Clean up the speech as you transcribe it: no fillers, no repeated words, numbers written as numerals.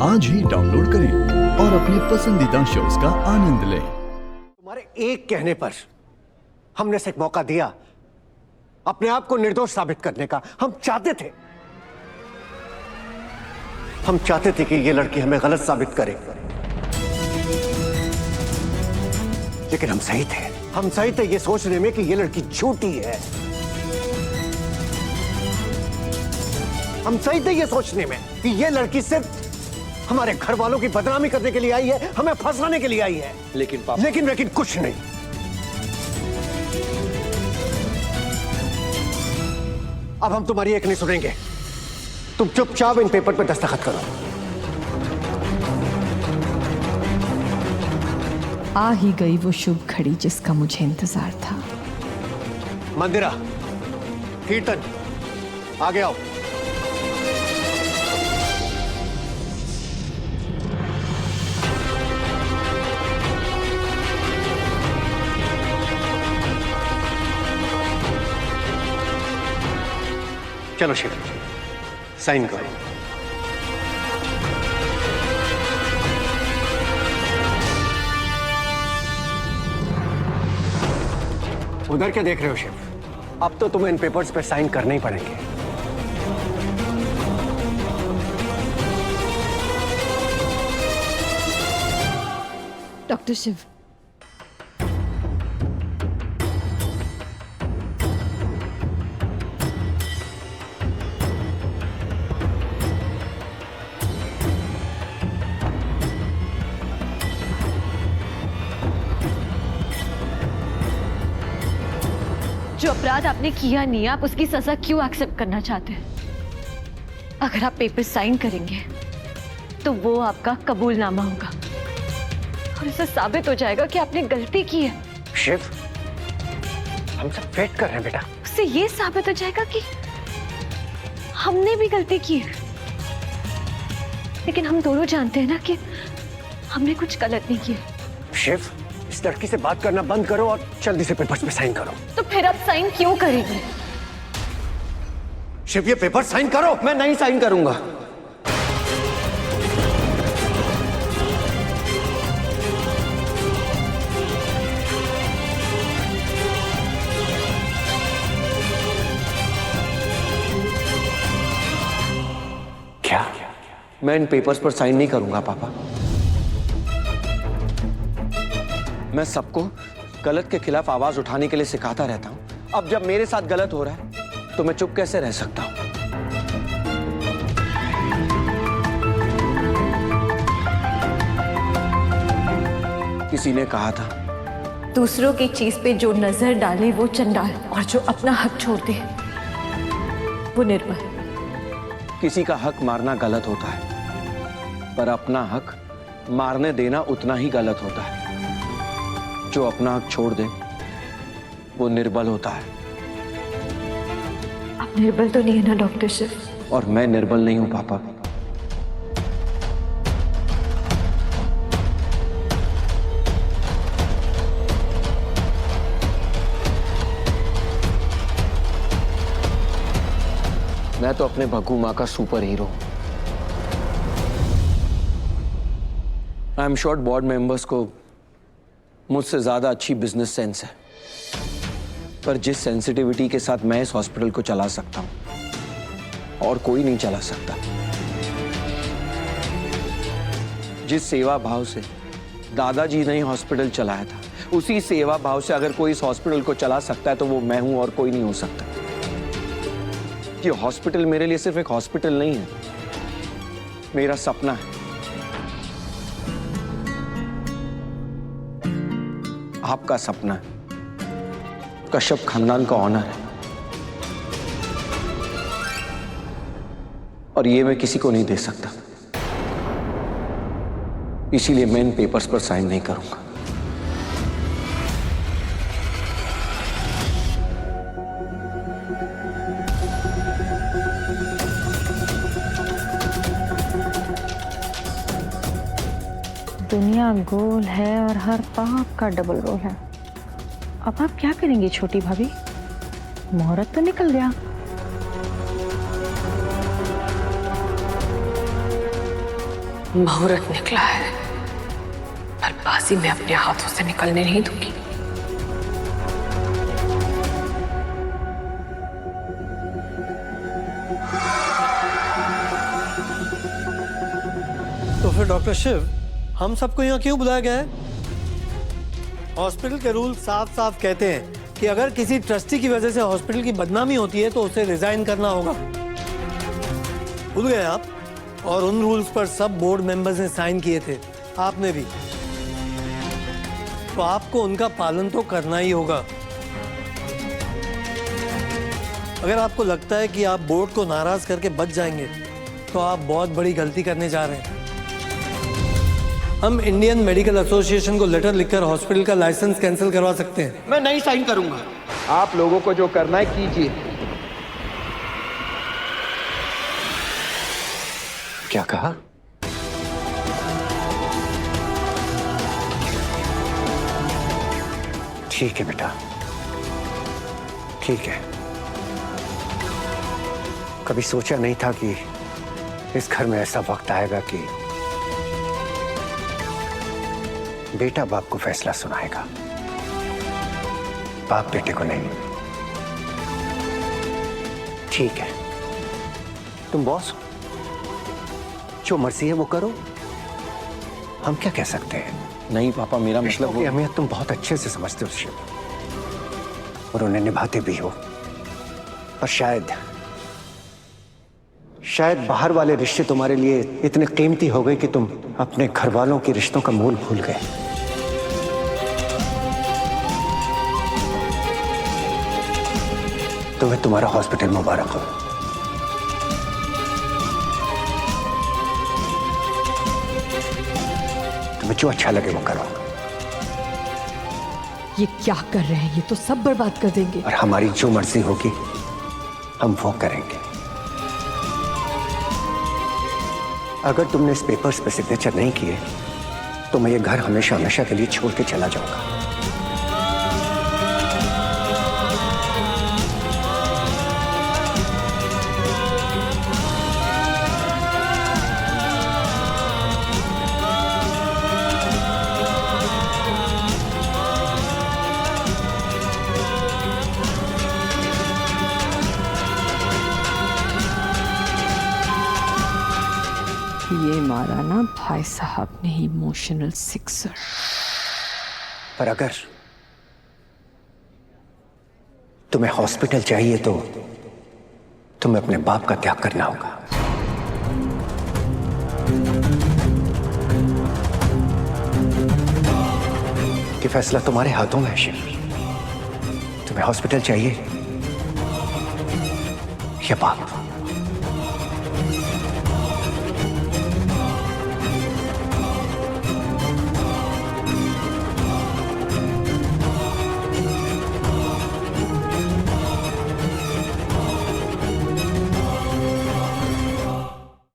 आज ही डाउनलोड करें और अपने पसंदीदा शोज का आनंद लें। तुम्हारे एक कहने पर हमने से एक मौका दिया अपने आप को निर्दोष साबित करने का। हम चाहते थे कि ये लड़की हमें गलत साबित करे, लेकिन हम सही थे ये सोचने में कि ये लड़की झूठी है। हम सही थे ये सोचने में कि ये लड़की सिर्फ हमारे घर वालों की बदनामी करने के लिए आई है, हमें फंसाने के लिए आई है। लेकिन पापा, लेकिन कुछ नहीं। अब हम तुम्हारी एक नहीं सुनेंगे। तुम चुपचाप इन पेपर पे दस्तखत करो। आ ही गई वो शुभ घड़ी जिसका मुझे इंतजार था। मंदिरा, कीर्तन, आगे आओ। चलो शिव, साइन करो। उधर क्या देख रहे हो शिव? अब तो तुम्हें इन पेपर्स पे साइन करने ही पड़ेंगे। डॉक्टर शिव, जो अपराध आपने किया नहीं, आप उसकी सजा क्यों एक्सेप्ट करना चाहते हैं? अगर आप पेपर साइन करेंगे तो वो आपका कबूलनामा होगा और इससे साबित हो जाएगा कि आपने गलती की है। शिव, हम सब वेट कर रहे हैं बेटा। उससे ये साबित हो जाएगा कि हमने भी गलती की है, लेकिन हम दोनों जानते हैं ना कि हमने कुछ गलत नहीं किया। शिव, इस लड़की से बात करना बंद करो और जल्दी से पेपर्स पे साइन करो। तो फिर आप साइन क्यों करेंगे? शिव, ये पेपर साइन करो। मैं नहीं साइन करूंगा। क्या? मैं इन पेपर्स पर साइन नहीं करूंगा पापा। मैं सबको गलत के खिलाफ आवाज उठाने के लिए सिखाता रहता हूं। अब जब मेरे साथ गलत हो रहा है तो मैं चुप कैसे रह सकता हूं? किसी ने कहा था, दूसरों की चीज पे जो नजर डाले वो चंडाल, और जो अपना हक छोड़ दे वो निर्बल। किसी का हक मारना गलत होता है, पर अपना हक मारने देना उतना ही गलत होता है। जो अपना हक छोड़ दे वो निर्बल होता है। आप निर्बल तो नहीं है ना डॉक्टर शिव? और मैं निर्बल नहीं हूं पापा। मैं तो अपने भग्गू मां का सुपर हीरो हूं। I am sure board members को मुझसे ज्यादा अच्छी बिजनेस सेंस है, पर जिस सेंसिटिविटी के साथ मैं इस हॉस्पिटल को चला सकता हूं और कोई नहीं चला सकता। जिस सेवा भाव से दादाजी ने हॉस्पिटल चलाया था, उसी सेवा भाव से अगर कोई इस हॉस्पिटल को चला सकता है तो वो मैं हूं और कोई नहीं हो सकता। ये हॉस्पिटल मेरे लिए सिर्फ एक हॉस्पिटल नहीं है, मेरा सपना है। आपका सपना है, कश्यप खानदान का ऑनर है, और ये मैं किसी को नहीं दे सकता। इसीलिए मैं इन पेपर्स पर साइन नहीं करूंगा। दुनिया गोल है और हर पाप का डबल रोल है। अब आप क्या करेंगी छोटी भाभी? मुहूर्त तो निकल गया। मुहूर्त निकला है, पर बाजी मैं अपने हाथों से निकलने नहीं दूंगी। तो फिर डॉक्टर शिव, हम सबको यहाँ क्यों बुलाया गया है? हॉस्पिटल के रूल साफ साफ कहते हैं कि अगर किसी ट्रस्टी की वजह से हॉस्पिटल की बदनामी होती है तो उसे रिजाइन करना होगा। भूल गए आप? और उन रूल्स पर सब बोर्ड मेंबर्स ने साइन किए थे, आपने भी। तो आपको उनका पालन तो करना ही होगा। अगर आपको लगता है कि आप बोर्ड को नाराज करके बच जाएंगे तो आप बहुत बड़ी गलती करने जा रहे हैं। हम इंडियन मेडिकल एसोसिएशन को लेटर लिखकर हॉस्पिटल का लाइसेंस कैंसिल करवा सकते हैं। मैं नहीं साइन करूंगा। आप लोगों को जो करना है कीजिए। क्या कहा? ठीक है बेटा, ठीक है। कभी सोचा नहीं था कि इस घर में ऐसा वक्त आएगा कि बेटा बाप को फैसला सुनाएगा, बाप बेटे को नहीं। ठीक है, तुम बॉस, जो मर्जी है वो करो, हम क्या कह सकते हैं? नहीं पापा, मेरा मतलब की अहमियत तुम बहुत अच्छे से समझते हो शिव, और उन्हें निभाते भी हो। पर शायद बाहर वाले रिश्ते तुम्हारे लिए इतने कीमती हो गए कि तुम अपने घर वालों के रिश्तों का मूल भूल गए। तुम्हें तुम्हारा हॉस्पिटल मुबारक हो। तुम्हें जो अच्छा लगे वो करो। ये क्या कर रहे हैं? ये तो सब बर्बाद कर देंगे। और हमारी जो मर्जी होगी हम वो करेंगे। अगर तुमने इस पेपर्स पे सिग्नेचर नहीं किए तो मैं ये घर हमेशा हमेशा के लिए छोड़ के चला जाऊंगा। ये मारा ना भाई साहब ने इमोशनल सिक्सर। पर अगर तुम्हें हॉस्पिटल चाहिए तो तुम्हें अपने बाप का त्याग करना होगा। कि फैसला तुम्हारे हाथों में है शिव। तुम्हें हॉस्पिटल चाहिए या बाप?